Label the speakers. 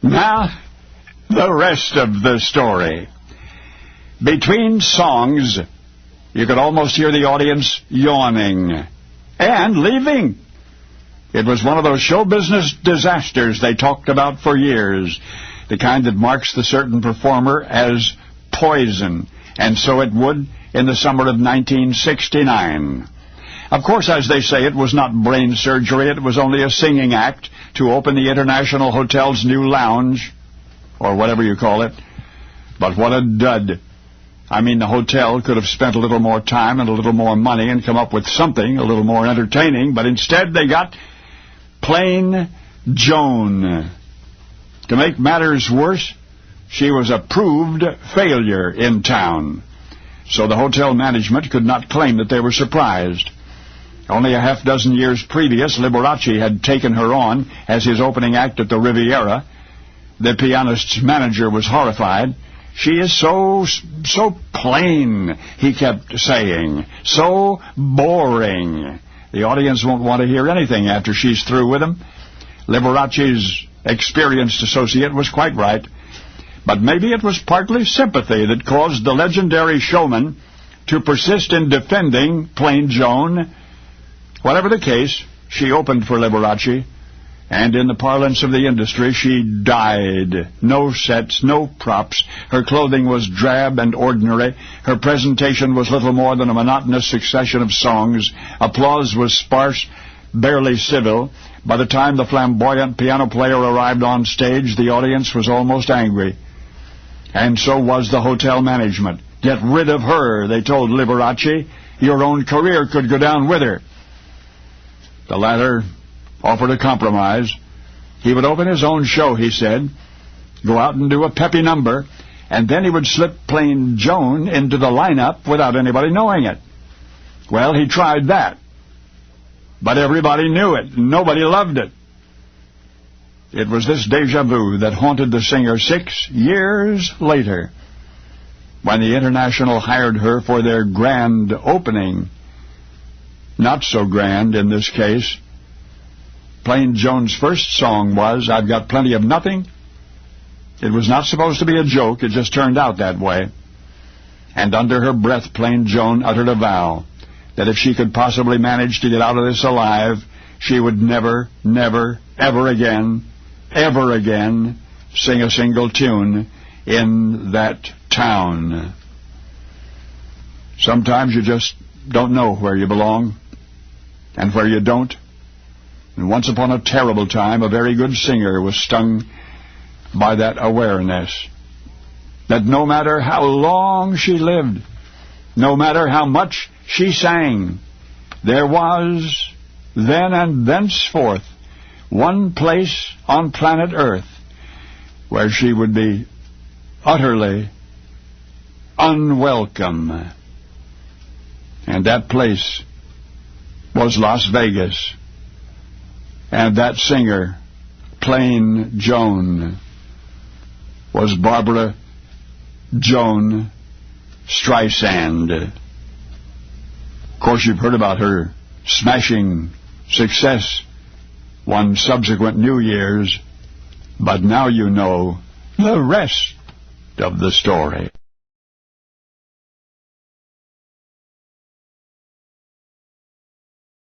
Speaker 1: Now, the rest of the story. Between songs, you could almost hear the audience yawning and leaving. It was one of those show business disasters they talked about for years, the kind that marks the certain performer as poison, and so it would in the summer of 1969. Of course, as they say, it was not brain surgery. It was only a singing act to open the International Hotel's new lounge, or whatever you call it. But what a dud. I mean, the hotel could have spent a little more time and a little more money and come up with something a little more entertaining, but instead they got Plain Joan. To make matters worse, she was a proved failure in town, so the hotel management could not claim that they were surprised. Only a half dozen years previous, Liberace had taken her on as his opening act at the Riviera. The pianist's manager was horrified. "She is so plain," he kept saying. "So boring. The audience won't want to hear anything after she's through with them." Liberace's experienced associate was quite right. But maybe it was partly sympathy that caused the legendary showman to persist in defending Plain Joan. Whatever the case, she opened for Liberace, and in the parlance of the industry, she died. No sets, no props. Her clothing was drab and ordinary. Her presentation was little more than a monotonous succession of songs. Applause was sparse, barely civil. By the time the flamboyant piano player arrived on stage, the audience was almost angry. And so was the hotel management. "Get rid of her," they told Liberace. "Your own career could go down with her." The latter offered a compromise. He would open his own show, he said, go out and do a peppy number, and then he would slip Plain Joan into the lineup without anybody knowing it. Well, he tried that, but everybody knew it, and nobody loved it. It was this déjà vu that haunted the singer 6 years later, when the International hired her for their grand opening. Not so grand in this case. Plain Joan's first song was "I've Got Plenty of Nothing." It was not supposed to be a joke, it just turned out that way. And under her breath, Plain Joan uttered a vow that if she could possibly manage to get out of this alive, she would never, never, ever again sing a single tune in that town. Sometimes you just don't know where you belong and where you don't. And once upon a terrible time, a very good singer was stung by that awareness that no matter how long she lived, no matter how much she sang, there was, then and thenceforth, one place on planet Earth where she would be utterly unwelcome. And that place was Las Vegas. And that singer, Plain Joan, was Barbara Joan Streisand. Of course, you've heard about her smashing success one subsequent New Year's, but now you know the rest of the story.